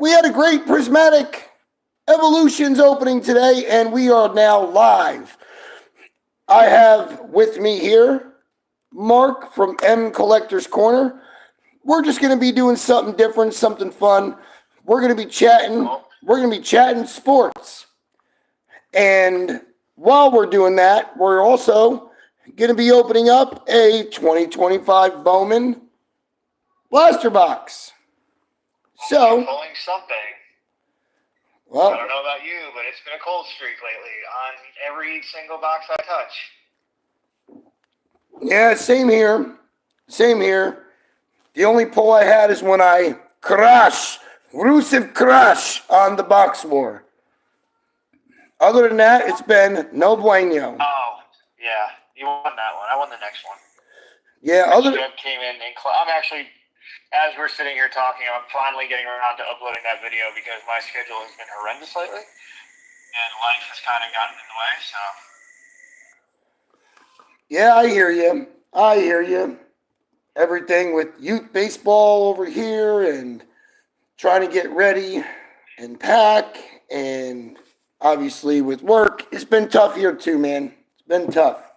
we had a great Prismatic Evolutions opening today, and we are now live. I have with me here Mark from M Collector's Corner. We're just going to be doing something different, something fun. We're going to be chatting. We're going to be chatting sports. And while we're doing that, we're also going to be opening up a 2025 Bowman blaster box. So, pulling something. Well, I don't know about you, but it's been a cold streak lately on every single box I touch. Yeah, same here. Same here. The only pull I had is when I crash, Rusev crash on the box war. Other than that, it's been no bueno. Oh, yeah. You won that one. I won the next one. Yeah, came in and I'm actually, as we're sitting here talking, I'm finally getting around to uploading that video because my schedule has been horrendous lately. And life has kind of gotten in the way, so. Yeah, I hear you. I hear you. Everything with youth baseball over here and trying to get ready and pack, and obviously with work, it's been tough here too, man. It's been tough.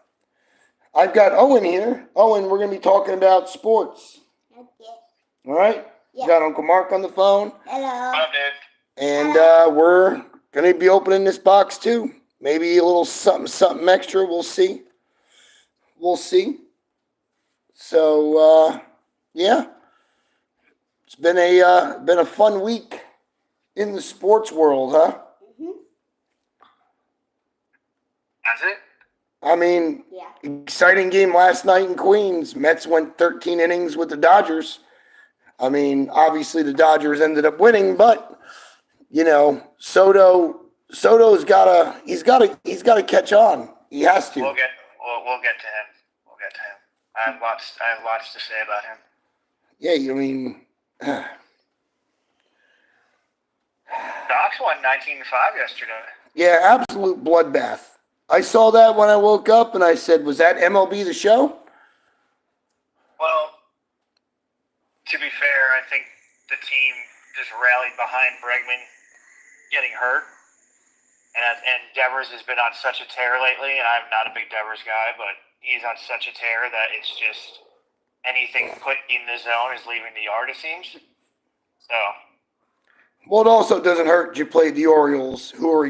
I've got Owen here. Owen, we're going to be talking about sports. Okay. All right? Yeah. Got Uncle Mark on the phone. Hello. What up, dude? And we're going to be opening this box too. Maybe a little something extra. We'll see. We'll see. So, yeah. It's been a fun week in the sports world, huh? Mhm. That's it? I mean, Yeah. exciting game last night in Queens. Mets went 13 innings with the Dodgers. I mean, obviously the Dodgers ended up winning, but you know, Soto's gotta catch on. He has to. We'll get to him. We'll get to him. I have lots to say about him. Yeah, I mean, Docs won 19-5 yesterday. yeah, absolute bloodbath. I saw that when I woke up, and I said, "Was that MLB The Show?" Well, to be fair, I think the team just rallied behind Bregman getting hurt. And Devers has been on such a tear lately, and I'm not a big Devers guy, but he's on such a tear that it's just anything put in the zone is leaving the yard, it seems. So. Well, it also doesn't hurt you played the Orioles, who are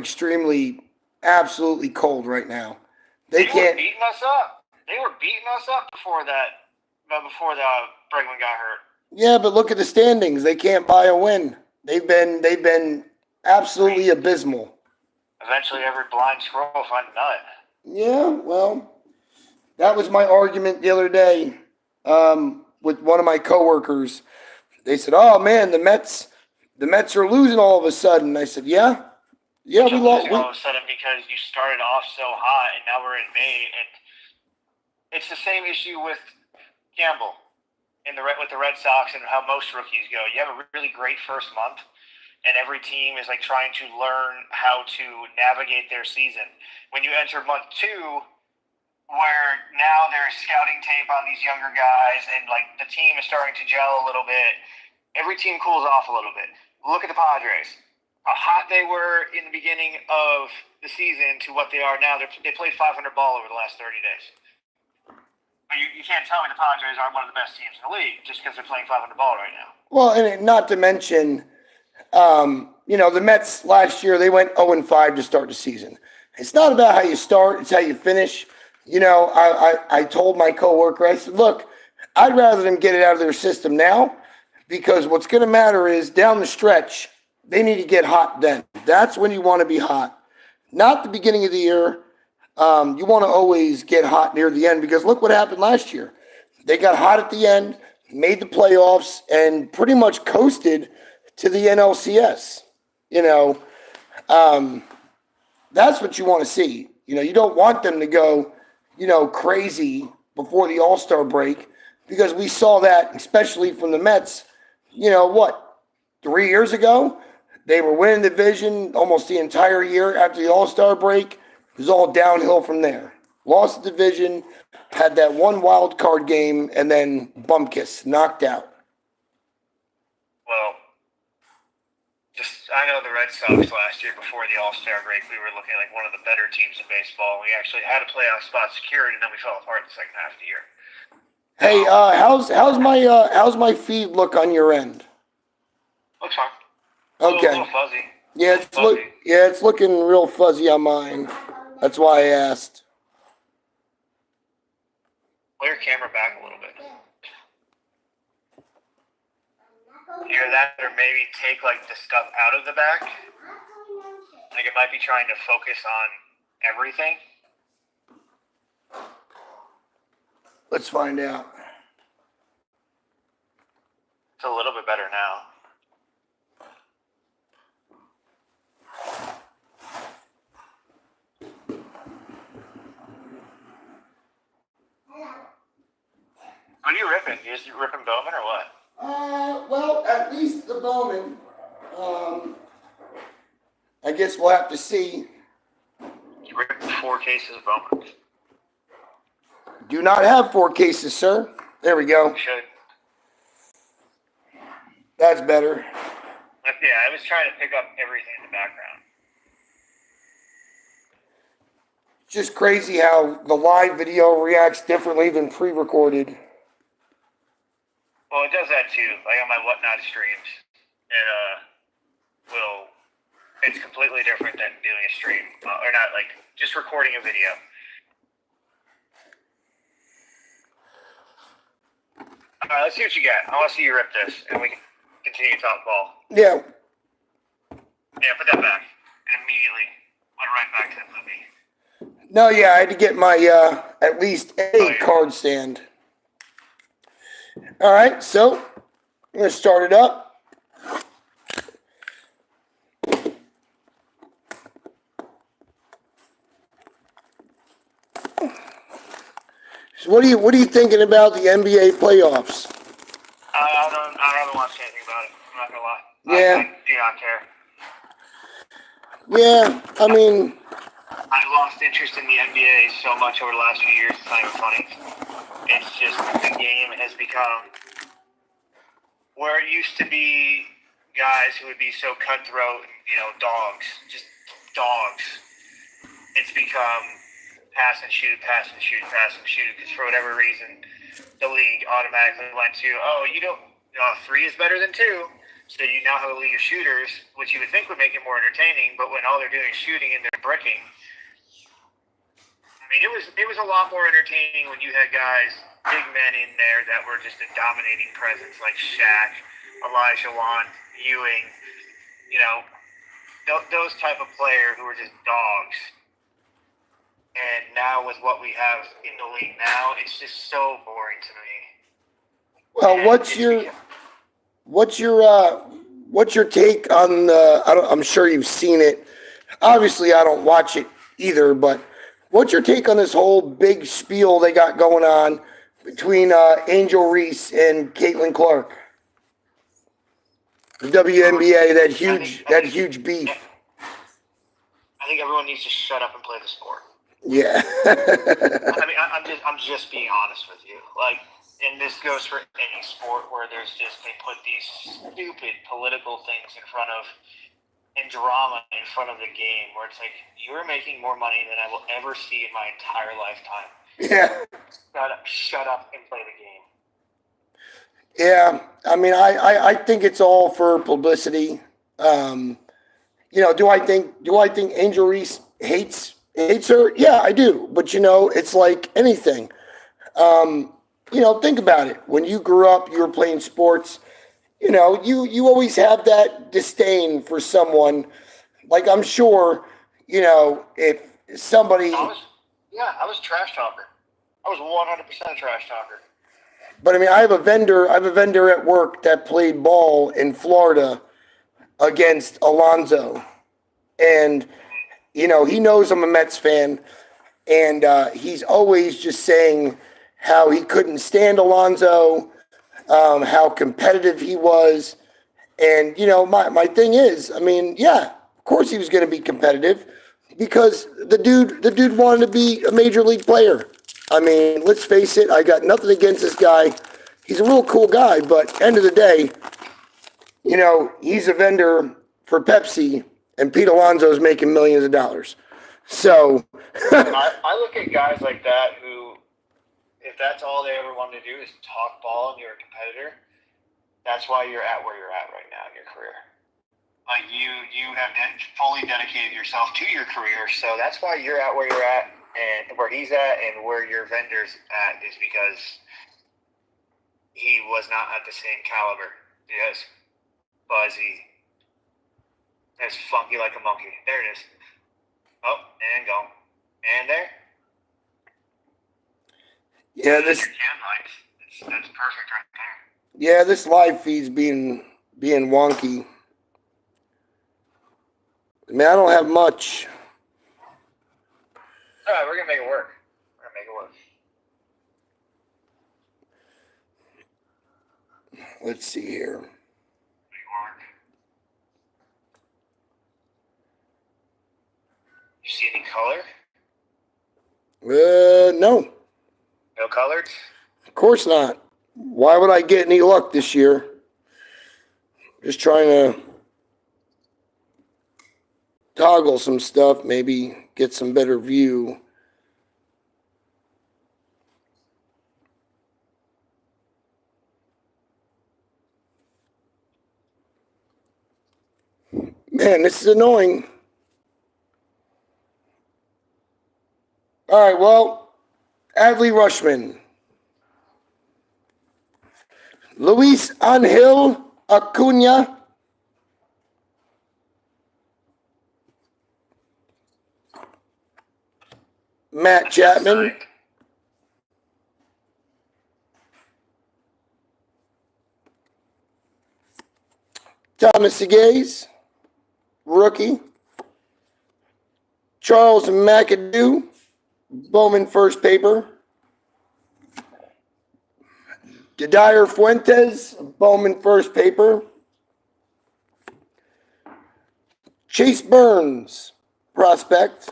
absolutely cold right now. They were beating us up. They were beating us up before the Bregman got hurt. Yeah, but look at the standings. They can't buy a win. They've been absolutely abysmal. Eventually, every blind squirrel will find a nut. Yeah, well, that was my argument the other day with one of my coworkers. They said, "Oh man, the Mets are losing all of a sudden." I said, "Yeah, we lost all of a sudden because you started off so hot, and now we're in May, and it's the same issue with Campbell with the Red Sox and how most rookies go. You have a really great first month, and every team is like trying to learn how to navigate their season. When you enter month 2, where now there's scouting tape on these younger guys, and like the team is starting to gel a little bit, every team cools off a little bit. Look at the Padres. How hot they were in the beginning of the season to what they are now. They played 500 ball over the last 30 days. But you can't tell me the Padres aren't one of the best teams in the league just because they're playing 500 ball right now. Well, and not to mention, the Mets last year, they went 0-5 to start the season. It's not about how you start, it's how you finish. I told my coworker, I said, look, I'd rather them get it out of their system now, because what's going to matter is down the stretch, they need to get hot then. That's when you want to be hot. Not the beginning of the year. You want to always get hot near the end, because look what happened last year. They got hot at the end, made the playoffs, and pretty much coasted to the NLCS. That's what you want to see. You don't want them to go, crazy before the All-Star break, because we saw that, especially from the Mets, 3 years ago? They were winning the division almost the entire year after the All-Star break. It was all downhill from there. Lost the division, had that one wild card game, and then bumkiss, knocked out. Well, I know the Red Sox last year before the All-Star break, we were looking like one of the better teams in baseball. We actually had a playoff spot secured, and then we fell apart the second half of the year. Hey, how's my feed look on your end? Looks fine. Okay. A little fuzzy. Yeah, it's looking real fuzzy on mine. That's why I asked. Pull your camera back a little bit. Either that or maybe take like the stuff out of the back. Like it might be trying to focus on everything. Let's find out. It's a little bit better now. What are you ripping? You just ripping Bowman or what? Well, at least the bowman. I guess we'll have to see. You ripped 4 cases of Bowman. Do not have 4 cases, sir. There we go. You should. That's better. Yeah, I was trying to pick up everything in the background. It's just crazy how the live video reacts differently than pre-recorded. Well, it does that too. Like on my Whatnot streams, it's completely different than doing a stream, or not like just recording a video. All right, let's see what you got. I want to see you rip this, and we can continue to talk ball. Yeah. Yeah, put that back, and immediately went right back to the movie. No, yeah, I had to get my at least a card stand. All right, so I'm gonna start it up. So what are you thinking about the NBA playoffs? I don't watch anything about it. I'm not gonna lie. Yeah. I do not care. Yeah, I mean, I've lost interest in the NBA so much over the last few years. It's not even funny. It's just the game has become where it used to be guys who would be so cutthroat, dogs, just dogs. It's become pass and shoot, pass and shoot, pass and shoot, because for whatever reason, the league automatically went to, three is better than two. So you now have a league of shooters, which you would think would make it more entertaining, but when all they're doing is shooting and they're bricking, I mean, it was a lot more entertaining when you had guys, big men in there that were just a dominating presence, like Shaq, Elijah Wan, Ewing, those type of players who were just dogs. And now with what we have in the league now, it's just so boring to me. well, what's your take on the? I'm sure you've seen it. Obviously, I don't watch it either, but what's your take on this whole big spiel they got going on between Angel Reese and Caitlin Clark? The WNBA, that huge beef. I think everyone needs to shut up and play the sport. Yeah. I mean, I'm just being honest with you. Like, and this goes for any sport where they put these stupid political things in front of, and drama in front of the game, where it's like, you're making more money than I will ever see in my entire lifetime. Yeah. Shut up and play the game. Yeah. I mean, I think it's all for publicity. Do I think Angel Reese hates her? Yeah, I do. But it's like anything. Think about it. When you grew up, you were playing sports. You always have that disdain for someone. Like, I'm sure, if somebody. I was trash talker. I was 100% a trash talker. But I mean, I have a vendor at work that played ball in Florida against Alonzo, and he knows I'm a Mets fan, and he's always just saying how he couldn't stand Alonzo, how competitive he was, and my thing is, I mean, yeah, of course he was going to be competitive because the dude wanted to be a major league player. I mean, let's face it, I got nothing against this guy. He's a real cool guy, but end of the day, he's a vendor for Pepsi, and Pete Alonso's making millions of dollars. So I look at guys like that who, if that's all they ever want to do is talk ball and you're a competitor, that's why you're at where you're at right now in your career. Like you have fully dedicated yourself to your career, so that's why you're at where you're at and where he's at and where your vendor's at is because he was not at the same caliber. Yes, buzzy, as funky like a monkey. There it is. Oh, and go. And there. yeah, this That's perfect right there. yeah, this live feed's being wonky. I mean, I don't have much. All right, we're gonna make it work. Let's see here. Make it work. You see any color? No, No color? of course not. Why would I get any luck this year? Just trying to toggle some stuff, maybe get some better view. Man, this is annoying. All right, well, Adley Rushman. Luis Angel Acuna. Matt Chapman. Thomas Segais, rookie. Charles McAdoo, Bowman first paper. Didier Fuentes, Bowman first paper. Chase Burns, prospect.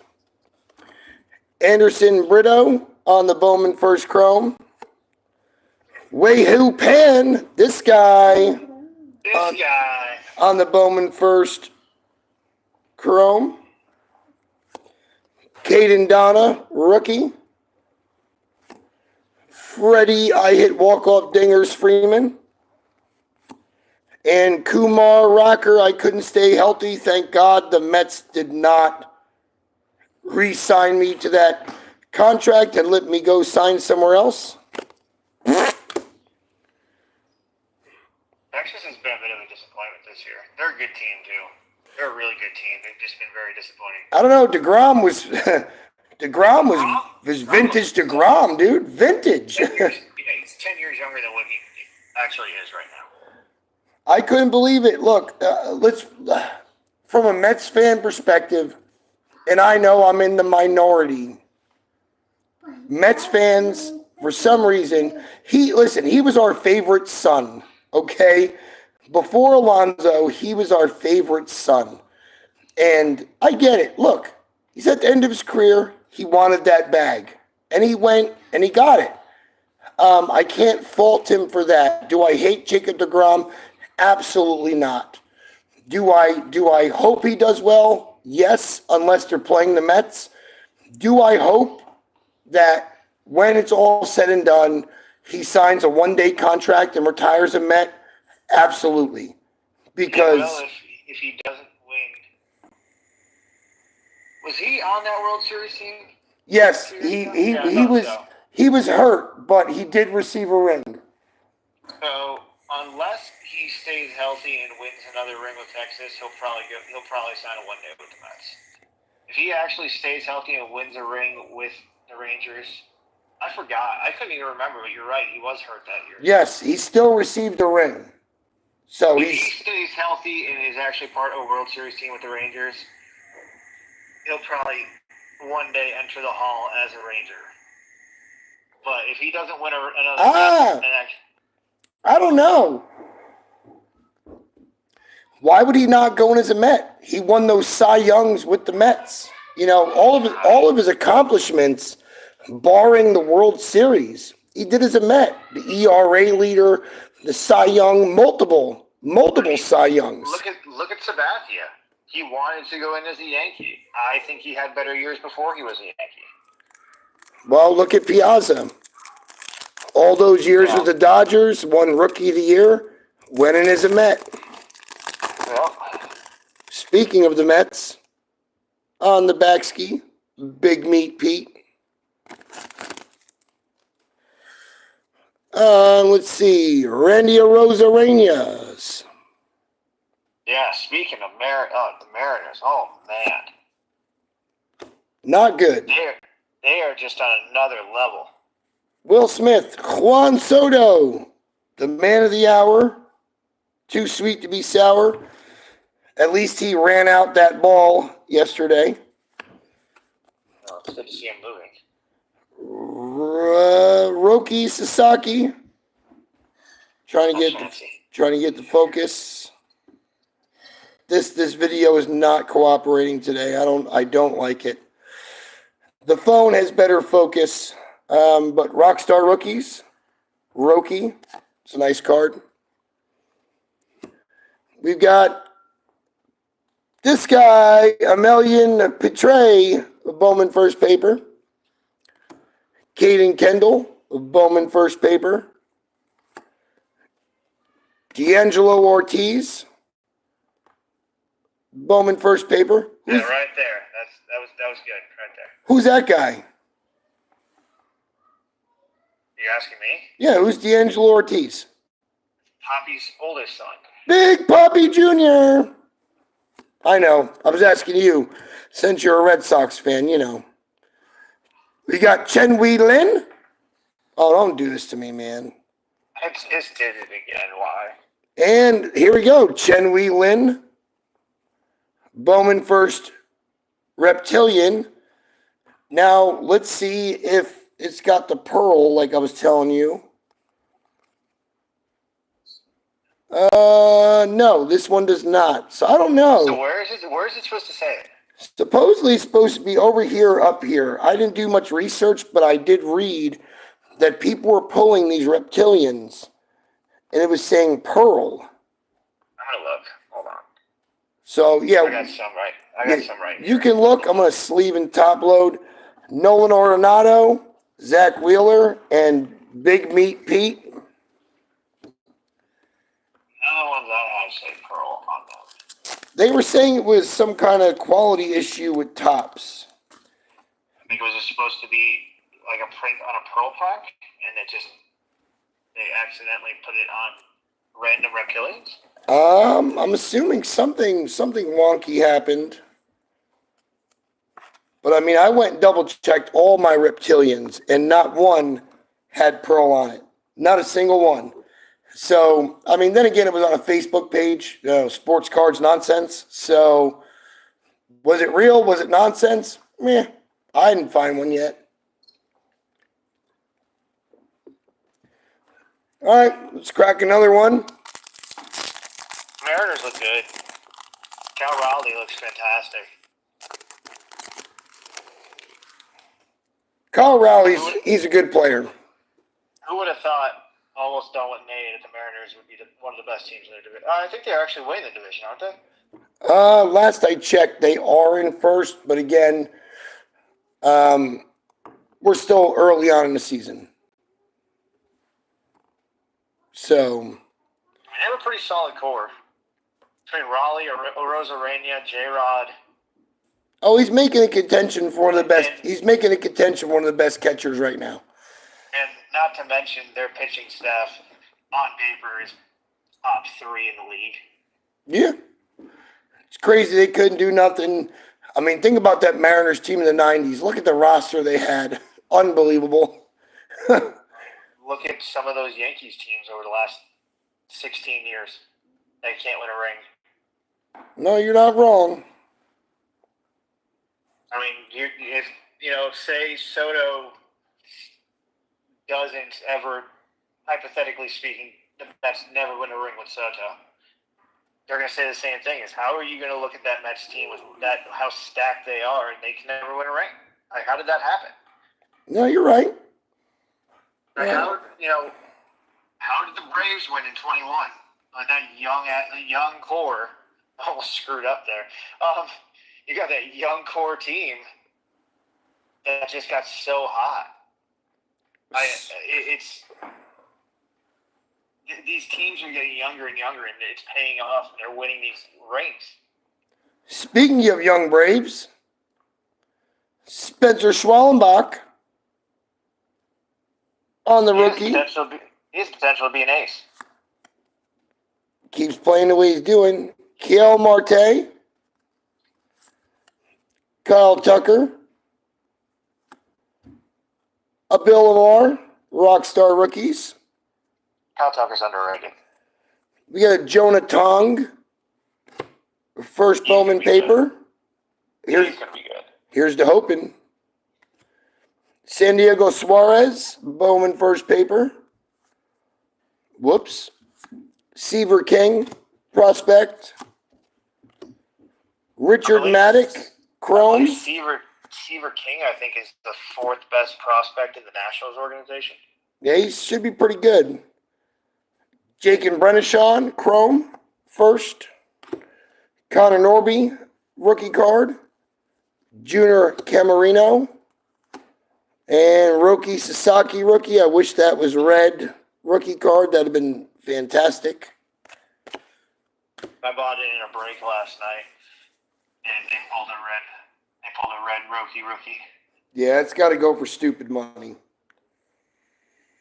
Anderson Brito on the Bowman first chrome. Wei-Hu Pan, this guy. On the Bowman first chrome. Caden Donna, rookie. Freddie, I hit walk-off dingers Freeman. And Kumar Rocker, I couldn't stay healthy. Thank God the Mets did not re-sign me to that contract and let me go sign somewhere else. Texas has been a bit of a disappointment this year. They're a good team, too. They're a really good team. They've just been very disappointing. I don't know. DeGrom was vintage DeGrom, dude. Vintage. Yeah, he's 10 years younger than what he actually is right now. I couldn't believe it. Look, from a Mets fan perspective, and I know I'm in the minority. Mets fans, for some reason, he was our favorite son, okay? Before Alonso, he was our favorite son. And I get it. Look, he's at the end of his career. He wanted that bag. And he went and he got it. I can't fault him for that. Do I hate Jacob deGrom? Absolutely not. Do I hope he does well? Yes, unless they're playing the Mets. Do I hope that when it's all said and done, he signs a one-day contract and retires a Met? Absolutely. Because if he doesn't win, was he on that World Series team? Yes, he was hurt, but he did receive a ring. So unless he stays healthy and wins another ring with Texas, he'll probably sign a one-day with the Mets. If he actually stays healthy and wins a ring with the Rangers, I forgot. I couldn't even remember, but you're right. He was hurt that year. Yes, he still received a ring. So if he stays healthy and is actually part of a World Series team with the Rangers, he'll probably one day enter the Hall as a Ranger. But if he doesn't win another I don't know. Why would he not go in as a Met? He won those Cy Youngs with the Mets. You know, all of his accomplishments, barring the World Series, he did as a Met. The ERA leader, the Cy Young, multiple Cy Youngs. look at Sabathia. He wanted to go in as a Yankee. I think he had better years before he was a Yankee. Well, look at Piazza. All those years with the Dodgers, won Rookie of the Year, went in as a Met. Well, Speaking of the Mets, on the back ski, Big Meat Pete. Let's see, Randy Arozarena. yeah, speaking of the Mariners, oh, man. Not good. They are just on another level. Will Smith, Juan Soto, the man of the hour. Too sweet to be sour. At least he ran out that ball yesterday. Oh, it's good to see him moving. Roki Sasaki, trying to get the focus. This video is not cooperating today. I don't like it. The phone has better focus, but Rockstar Rookies, Roki, it's a nice card. We've got this guy, Emelian Petre, Bowman first paper. Caden Kendall, Bowman first paper. D'Angelo Ortiz, Bowman first paper. Yeah, right there. That was good, right there. Who's that guy? You asking me? Yeah, who's D'Angelo Ortiz? Poppy's oldest son. Big Poppy Jr. I know. I was asking you, since you're a Red Sox fan, you know. We got Chen Wei Lin. Oh, don't do this to me, man. It's did it again. Why? And here we go. Chen Wei Lin. Bowman first Reptilian. Now, let's see if it's got the pearl like I was telling you. No, this one does not. So I don't know. So where is it supposed to say it? Supposedly it's supposed to be over here, up here. I didn't do much research, but I did read that people were pulling these reptilians, and it was saying pearl. I'm gonna look. Hold on. So yeah, I got some right. You can look. I'm gonna sleeve and top load. Nolan Arenado, Zach Wheeler, and Big Meat Pete. No one that has say pearl on them. They were saying it was some kind of quality issue with tops. I think it was supposed to be like a print on a pearl pack, and they accidentally put it on random reptilians. I'm assuming something wonky happened. But I mean, I went and double checked all my reptilians, and not one had pearl on it. Not a single one. So, I mean, then again, it was on a Facebook page, sports cards nonsense. So, was it real? Was it nonsense? Meh. I didn't find one yet. All right, let's crack another one. Mariners look good. Cal Raleigh looks fantastic. Kyle Rowley's, he's a good player. Who would have thought, almost done with Nate, that the Mariners would be one of the best teams in their division? I think they're actually winning the division, aren't they? Last I checked, they are in first, but again, we're still early on in the season. So They have a pretty solid core. Between Raleigh, Arozarena, J-Rod. oh, he's making a contention for one of the best. He's making a contention for one of the best catchers right now. And not to mention their pitching staff on paper is top 3 in the league. Yeah. It's crazy they couldn't do nothing. I mean, think about that Mariners team in the 90s. Look at the roster they had. Unbelievable. Look at some of those Yankees teams over the last 16 years. They can't win a ring. No, you're not wrong. I mean, if say Soto doesn't ever, hypothetically speaking, the Mets never win a ring with Soto. They're going to say the same thing: is how are you going to look at that Mets team with how stacked they are, and they can never win a ring? Like, how did that happen? No, you're right. Like, how did the Braves win in 21? Like that young core almost screwed up there. You got that young core team that just got so hot. These teams are getting younger and younger, and it's paying off. And they're winning these rings. Speaking of young Braves, Spencer Schwallenbach on the rookie. He has potential to be an ace. Keeps playing the way he's doing. Ketel Marte, Kyle Tucker, Bill Lamar, Rockstar rookies. Kyle Tucker's underrated. We got a Jonah Tong, first Bowman paper. He's going to be good. Here's the hoping. San Diego Suarez, Bowman first paper. Whoops. Seaver King, prospect. Richard Maddock, Chrome. Seaver King, I think, is the fourth best prospect in the Nationals organization. Yeah, he should be pretty good. Jake and Brennishawn, Chrome, first. Connor Norby, rookie card. Junior Camarino. And Roki Sasaki, rookie. I wish that was red rookie card. That would have been fantastic. I bought it in a break last night, and they pulled a red. They pulled a red rookie. Yeah, it's got to go for stupid money.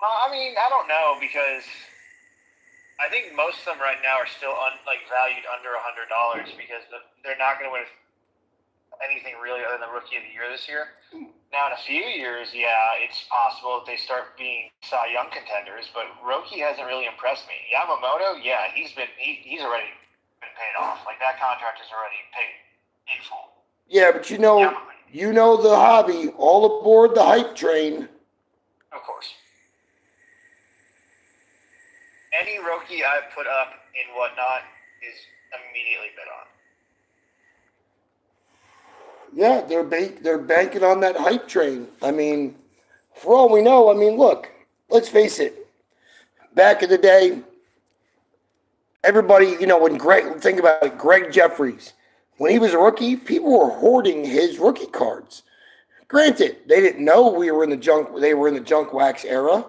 Well, I mean, I don't know, because I think most of them right now are still valued under $100 because they're not going to win anything really other than Rookie of the Year this year. Now, in a few years, yeah, it's possible that they start being Cy Young contenders, but Roki hasn't really impressed me. Yamamoto, yeah, he's already been paid off. Like, that contract is already paid in full. Yeah, but you know the hobby. All aboard the hype train. Of course. Any Roki I put up in whatnot is immediately bid on. Yeah, they're banking on that hype train. I mean, for all we know, look, let's face it. Back in the day, everybody, think about it, Greg Jeffries, when he was a rookie, people were hoarding his rookie cards. Granted, they didn't know they were in the junk wax era,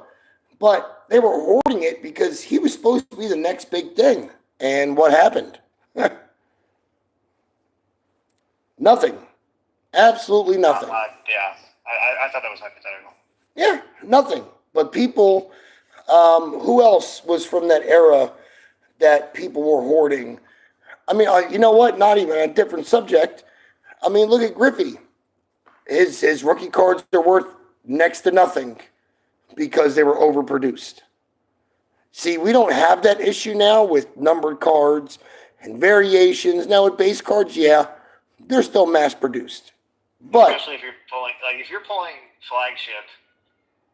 but they were hoarding it because he was supposed to be the next big thing. And what happened? Nothing. Absolutely nothing. I thought that was hypothetical. Yeah, nothing. But people, who else was from that era that people were hoarding? You know what? Not even a different subject. Look at Griffey. His rookie cards are worth next to nothing because they were overproduced. See, we don't have that issue now with numbered cards and variations. Now with base cards, yeah, they're still mass produced. But especially if you're pulling flagship,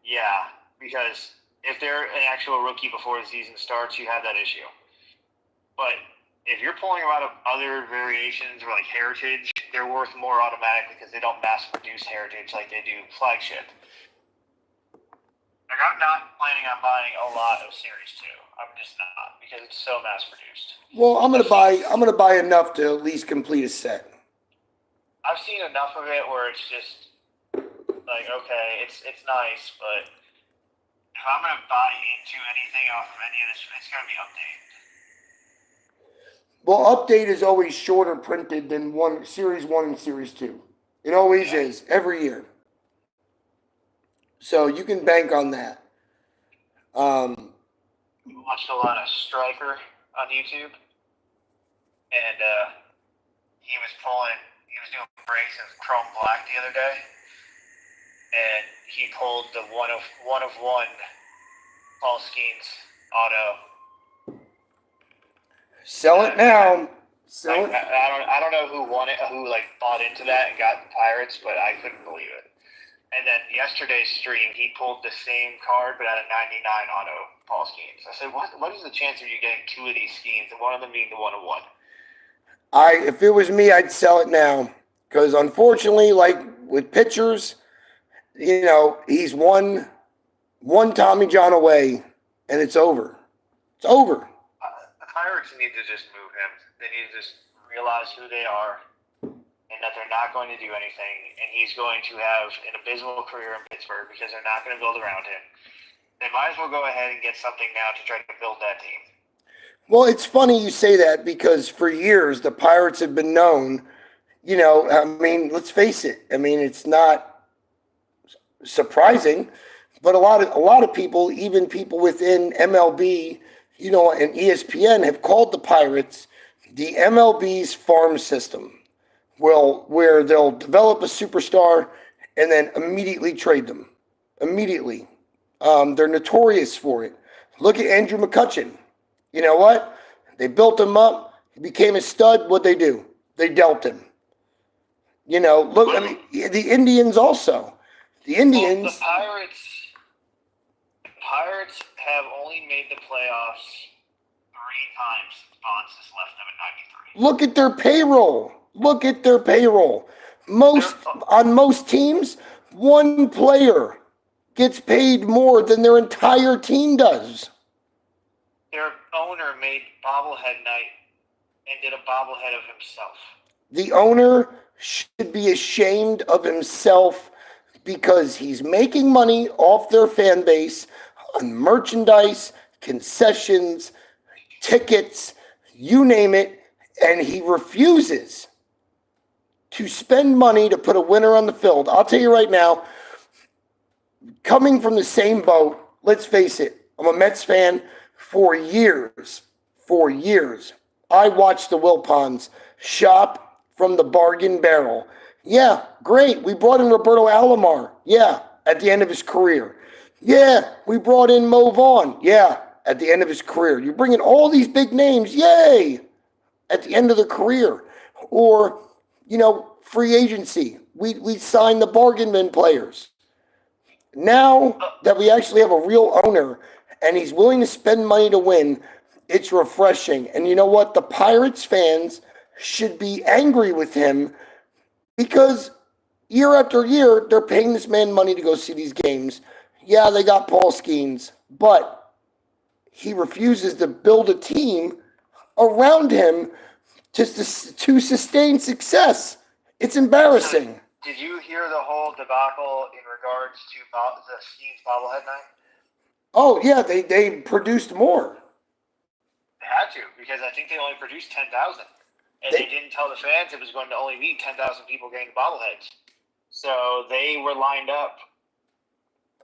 yeah, because if they're an actual rookie before the season starts, you have that issue. But if you're pulling a lot of other variations or like heritage, they're worth more automatically because they don't mass produce heritage like they do flagship. Like, I'm not planning on buying a lot of Series 2. I'm just not, because it's so mass produced. Well, I'm gonna buy enough to at least complete a set. I've seen enough of it where it's just like, okay, it's nice, but if I'm gonna buy into anything off of any of this, it's gonna be updated. Well, update is always shorter printed than Series 1 and Series 2. It always is, every year. So you can bank on that. Watched a lot of Striker on YouTube, and he was doing breaks in Chrome Black the other day, and he pulled the one of one Paul Skeens auto. Sell it now. I don't know who won it, who bought into that and got the Pirates, but I couldn't believe it. And then yesterday's stream, he pulled the same card, but at a 99 auto, Paul Skeens. I said, what is the chance of you getting two of these Skeens, and one of them being the 1-of-1? If it was me, I'd sell it now. Because unfortunately, like with pitchers, he's one Tommy John away, and it's over. It's over. The Pirates need to just move him. They need to just realize who they are and that they're not going to do anything, and he's going to have an abysmal career in Pittsburgh because they're not going to build around him. They might as well go ahead and get something now to try to build that team. Well, it's funny you say that because for years the Pirates have been known, I mean, let's face it. I mean, it's not surprising, but a lot of people, even people within MLB, and ESPN have called the Pirates the MLB's farm system. Well, where they'll develop a superstar and then immediately trade them. Immediately. They're notorious for it. Look at Andrew McCutchen. You know what? They built him up. He became a stud. What'd they do? They dealt him. Look, I mean, the Indians also. The Indians. Well, the Pirates have only made the playoffs 3 times since Bonds has left them in '93. Look at their payroll. Look at their payroll. On most teams, one player gets paid more than their entire team does. Their owner made bobblehead night and did a bobblehead of himself. The owner should be ashamed of himself because he's making money off their fan base on merchandise, concessions, tickets, you name it, and he refuses to spend money to put a winner on the field. I'll tell you right now, coming from the same boat, let's face it, I'm a Mets fan for years. For years. I watched the Wilpons shop from the bargain barrel. Yeah, great. We brought in Roberto Alomar. Yeah, at the end of his career. Yeah, we brought in Mo Vaughn. Yeah, at the end of his career. You bring in all these big names. Yay! At the end of the career. Or, free agency. We sign the bargain bin players. Now that we actually have a real owner and he's willing to spend money to win, it's refreshing. And you know what? The Pirates fans should be angry with him because year after year, they're paying this man money to go see these games. Yeah, they got Paul Skeens, but he refuses to build a team around him to sustain success. It's embarrassing. Did you hear the whole debacle in regards to the Skeens bobblehead night? Oh, yeah, they produced more. They had to, because I think they only produced 10,000. And they didn't tell the fans it was going to only be 10,000 people getting bobbleheads. So they were lined up.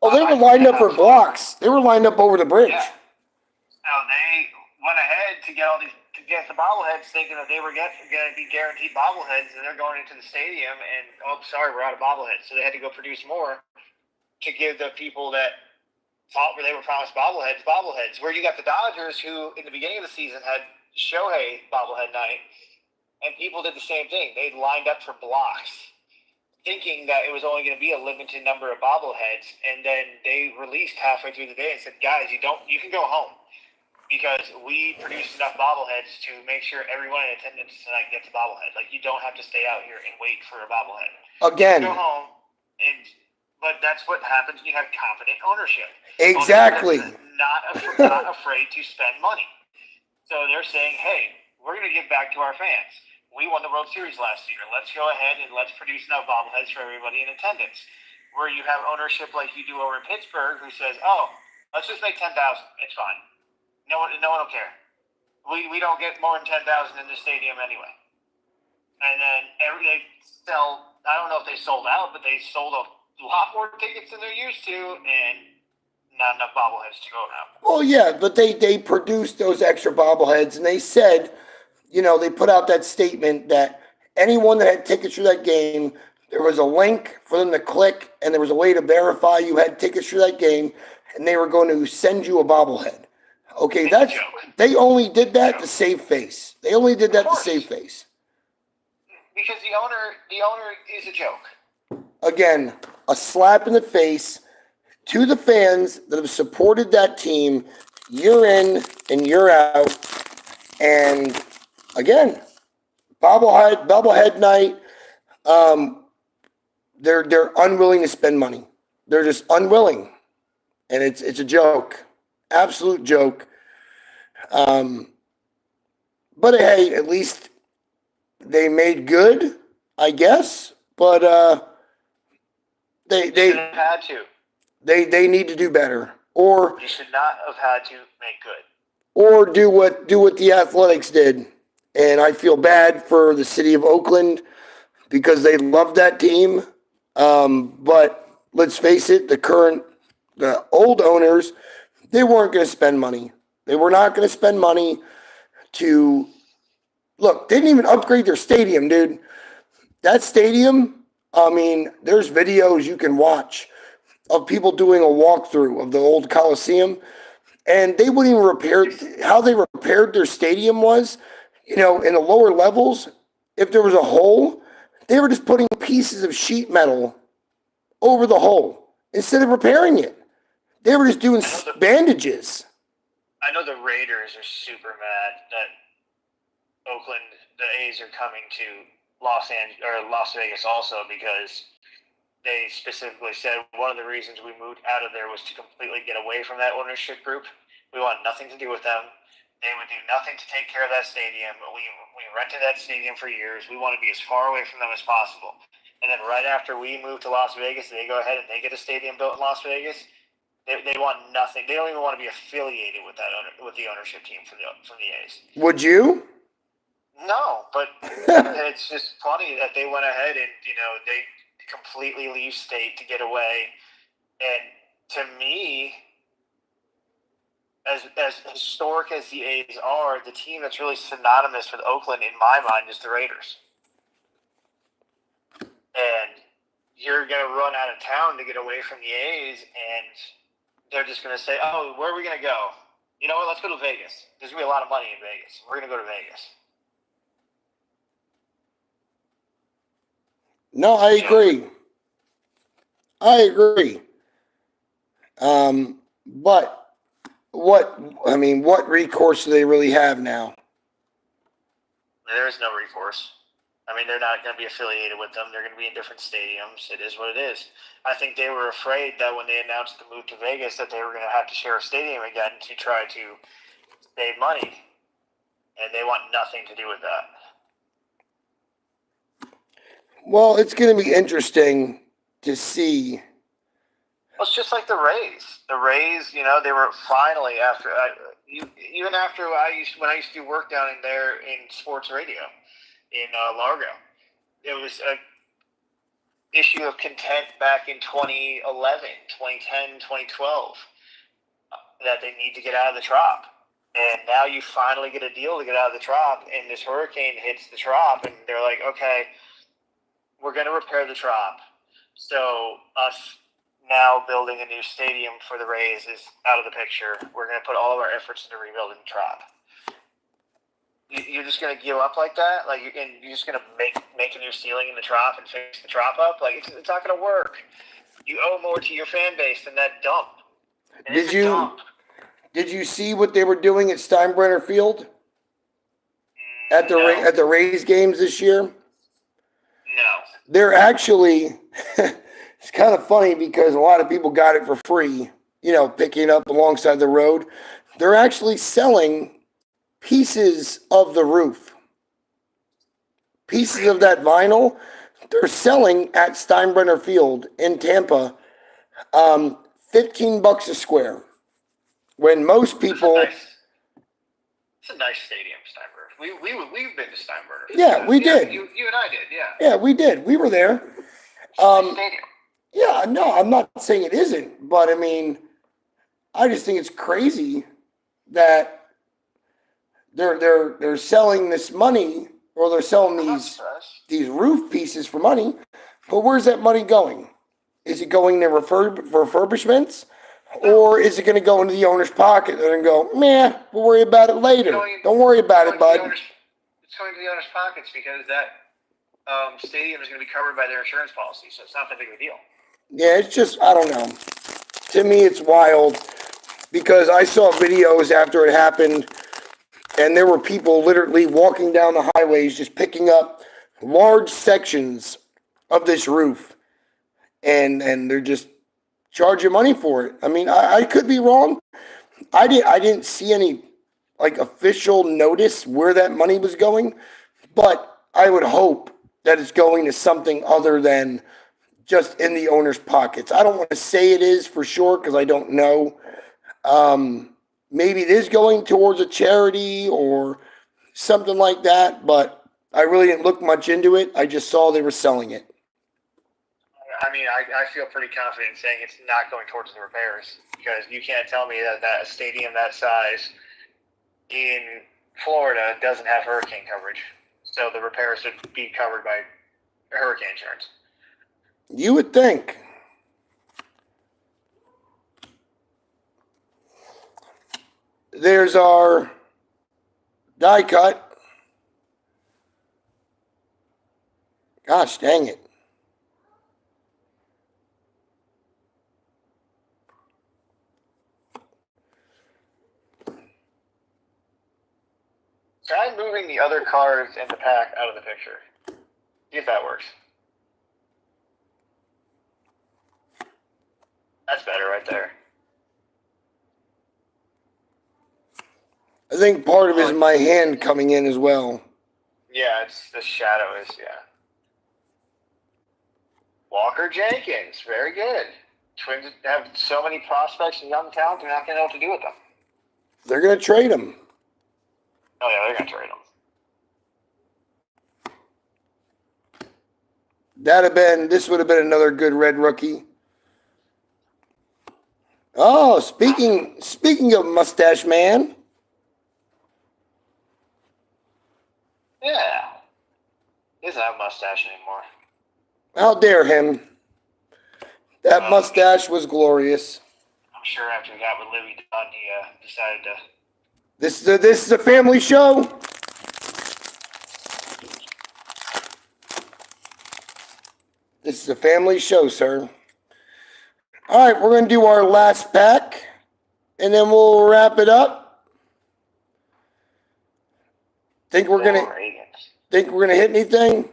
Oh, they were lined up for blocks. They were lined up over the bridge. Yeah. So they went ahead to get the bobbleheads, thinking that they were going to be guaranteed bobbleheads, and they're going into the stadium, and sorry, we're out of bobbleheads. So they had to go produce more to give the people that thought they were promised bobbleheads. Where you got the Dodgers, who in the beginning of the season had Shohei bobblehead night, and people did the same thing. They lined up for blocks, thinking that it was only going to be a limited number of bobbleheads, and then they released halfway through the day and said, "Guys, you can go home because we produced enough bobbleheads to make sure everyone in attendance tonight gets a bobblehead. Like, you don't have to stay out here and wait for a bobblehead. Again, go home." But that's what happens when you have competent ownership. Exactly. Not afraid to spend money. So they're saying, "Hey, we're going to give back to our fans. We won the World Series last year. Let's go ahead and let's produce enough bobbleheads for everybody in attendance." Where you have ownership like you do over in Pittsburgh, who says, "Oh, let's just make 10,000. It's fine. No one will care. We don't get more than 10,000 in the stadium anyway." And then they sell. I don't know if they sold out, but they sold a lot more tickets than they're used to, and not enough bobbleheads to go around. Well, yeah, but they produced those extra bobbleheads, and they said, they put out that statement that anyone that had tickets for that game, there was a link for them to click, and there was a way to verify you had tickets for that game, and they were going to send you a bobblehead. Okay, they only did that to save face. They only did that to save face. Because the owner is a joke. Again, a slap in the face to the fans that have supported that team year in and year out. And again, bobblehead night, they're unwilling to spend money. They're just unwilling. And it's a joke. Absolute joke. But hey, at least they made good, I guess, but they You should they have had to. they need to do better, or You should not have had to make good. do what the Athletics did. And I feel bad for the city of Oakland because they love that team. But let's face it, the old owners, they weren't going to spend money. They were not going to spend money to look. They didn't even upgrade their stadium, dude. That stadium. I mean, there's videos you can watch of people doing a walkthrough of the old Coliseum, and they wouldn't even repair how they repaired their stadium was, in the lower levels, if there was a hole, they were just putting pieces of sheet metal over the hole instead of repairing it. They were just doing bandages. I know the Raiders are super mad that Oakland, the A's are coming to Las Vegas also because they specifically said one of the reasons we moved out of there was to completely get away from that ownership group. We want nothing to do with them. They would do nothing to take care of that stadium. We rented that stadium for years. We want to be as far away from them as possible. And then right after we moved to Las Vegas, they go ahead and they get a stadium built in Las Vegas. They want nothing. They don't even want to be affiliated with with the ownership team from the A's. Would you? No, but it's just funny that they went ahead and they completely leave state to get away. And to me, as historic as the A's are, the team that's really synonymous with Oakland in my mind is the Raiders. And you're going to run out of town to get away from the A's, and they're just going to say, oh, where are we going to go? You know what? Let's go to Vegas. There's going to be a lot of money in Vegas. We're going to go to Vegas. No, I agree. But what recourse do they really have now? There is no recourse. I mean, they're not going to be affiliated with them. They're going to be in different stadiums. It is what it is. I think they were afraid that when they announced the move to Vegas that they were going to have to share a stadium again to try to save money. And they want nothing to do with that. Well, it's going to be interesting to see. Well, it's just like the Rays. The Rays, they were finally when I used to do work down in there in sports radio in Largo. It was a issue of content back in 2011, 2010, 2012 that they need to get out of the Trop. And now you finally get a deal to get out of the Trop, and this hurricane hits the Trop, and they're like, okay, we're going to repair the Trop. So us now building a new stadium for the Rays is out of the picture. We're going to put all of our efforts into rebuilding the Trop. You're just going to give up like that? And you're just going to make a new ceiling in the Trop and fix the Trop up? It's not going to work. You owe more to your fan base than that dump. And Did you see what they were doing at Steinbrenner Field at the Rays games this year? No. They're actually it's kind of funny because a lot of people got it for free, picking up alongside the road. They're actually selling pieces of the roof, pieces of that vinyl. They're selling at Steinbrenner Field in Tampa, $15 a square. When most people, it's a nice stadium, Steinbrenner. We've been to Steinbrenner. Yeah, we did. You and I did, yeah. Yeah, we did. We were there. Stadium. Yeah, no, I'm not saying it isn't, but I mean, I just think it's crazy that they're selling this money, or they're selling these roof pieces for money. But where's that money going? Is it going to refurbishments? Or is it going to go into the owner's pocket and go, meh, we'll worry about it later. Don't worry about it, bud. It's going to the owner's pockets because that stadium is going to be covered by their insurance policy, so it's not that big of a deal. Yeah, it's just, I don't know. To me, it's wild because I saw videos after it happened, and there were people literally walking down the highways just picking up large sections of this roof, and they're just charging money for it. I mean, I could be wrong. I didn't see any official notice where that money was going, but I would hope that it's going to something other than just in the owner's pockets. I don't want to say it is for sure because I don't know. Maybe it is going towards a charity or something like that, but I really didn't look much into it. I just saw they were selling it. I mean, I feel pretty confident in saying it's not going towards the repairs because you can't tell me that a stadium that size in Florida doesn't have hurricane coverage. So the repairs should be covered by hurricane insurance. You would think. There's our die cut. Gosh dang it. Try moving the other cards in the pack out of the picture. See if that works. That's better right there. I think part of it is my hand coming in as well. Yeah, it's the shadow is, yeah. Walker Jenkins, very good. Twins have so many prospects and young talent, they're not going to know what to do with them. They're going to trade him. Oh, yeah, they're going to trade them. This would have been another good red rookie. Oh, speaking of mustache man. Yeah. He doesn't have a mustache anymore. How dare him? That mustache was glorious. I'm sure after he got with Livy Dunn, he decided to. This is a family show. This is a family show, sir. All right, we're going to do our last pack, and then we'll wrap it up. Think we're gonna hit anything?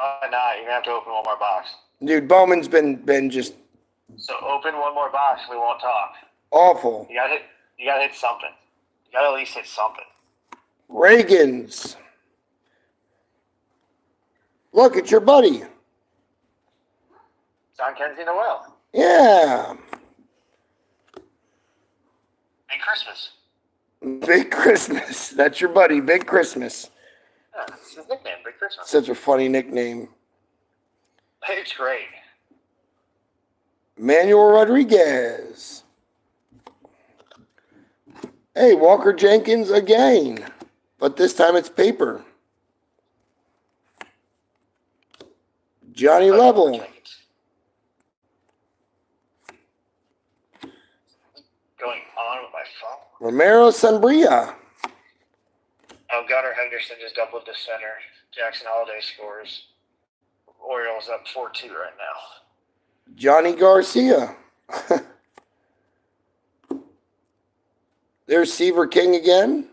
Nah, you're gonna have to open one more box. Dude, Bowman's been just So open one more box. We won't talk. awful. You gotta hit something. You gotta at least hit something. Reagan's. Look, it's your buddy. John Kenzie Noel. Yeah. Big Christmas. Big Christmas. That's your buddy, Big Christmas. Yeah, that's his nickname, Big Christmas. Such a funny nickname. It's great. Manuel Rodriguez. Hey, Walker Jenkins again. But this time it's paper. Johnny Level. Going on with my phone. Romero Sanbria. Oh, Gunnar Henderson just doubled to center. Jackson Holiday scores. Orioles up 4-2 right now. Johnny Garcia. There's Seaver King again.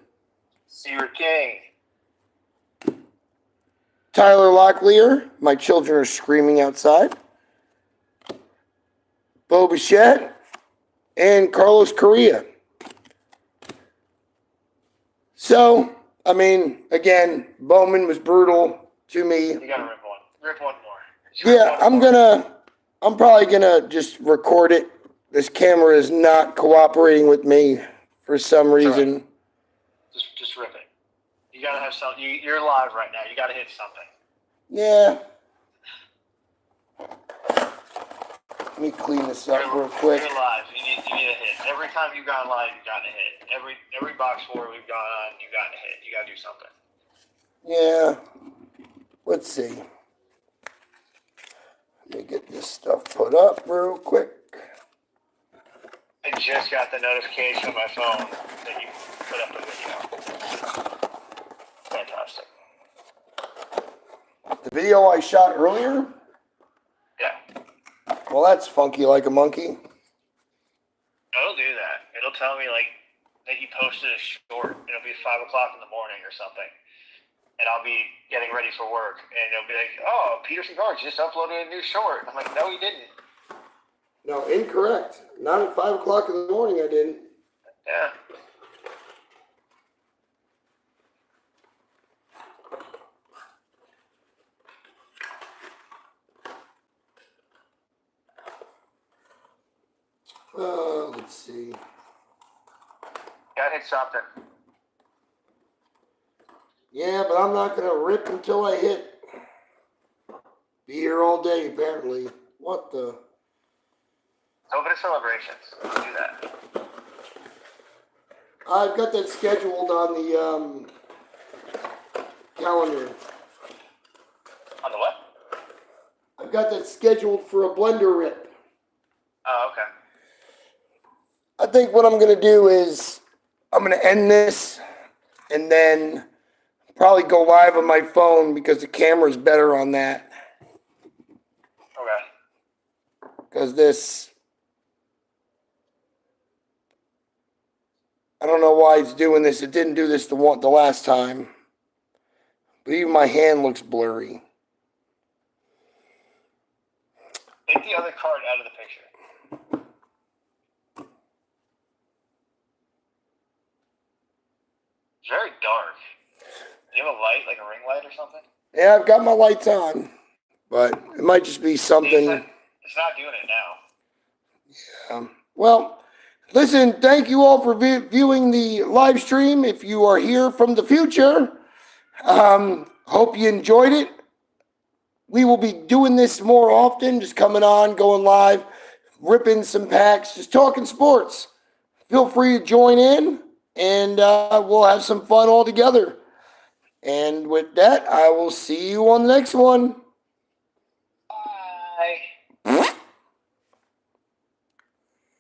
Seaver King. Tyler Locklear. My children are screaming outside. Bo Bichette. And Carlos Correa. So, I mean, again, Bowman was brutal to me. You gotta rip one. Rip one more. Yeah, I'm probably gonna just record it. This camera is not cooperating with me for some reason. Right. Just rip it. You gotta have something. You're live right now. You gotta hit something. Yeah. Let me clean this up real quick. You're live. You need a hit. Every time you've gone live, you've gotten a hit. Every box score we've gone on, you've gotten a hit. You gotta do something. Yeah. Let's see. Let me get this stuff put up real quick. I just got the notification on my phone that you put up a video. Fantastic. The video I shot earlier? Yeah. Well, that's funky like a monkey. It'll do that. It'll tell me like that you posted a short. It'll be 5 o'clock in the morning or something. And I'll be getting ready for work. And it'll be like, oh, Petersen Cards just uploaded a new short. I'm like, no, he didn't. No, incorrect. Not at 5 o'clock in the morning I didn't. Yeah. Let's see. Gotta hit something. Yeah, but I'm not gonna rip until I hit. Be here all day, apparently. What the? Open to celebrations. Let's do that. I've got that scheduled on the calendar. On the what? I've got that scheduled for a blender rip. Oh, okay. I think what I'm gonna do is I'm gonna end this and then probably go live on my phone because the camera's better on that. Okay. Because this, I don't know why it's doing this. It didn't do this the last time. But even my hand looks blurry. Take the other card out of the picture. It's very dark. Do you have a light, like a ring light or something? Yeah, I've got my lights on. But it might just be something. It's not doing it now. Well, listen, thank you all for viewing the live stream. If you are here from the future, hope you enjoyed it. We will be doing this more often, just coming on, going live, ripping some packs, just talking sports. Feel free to join in, and we'll have some fun all together. And with that, I will see you on the next one.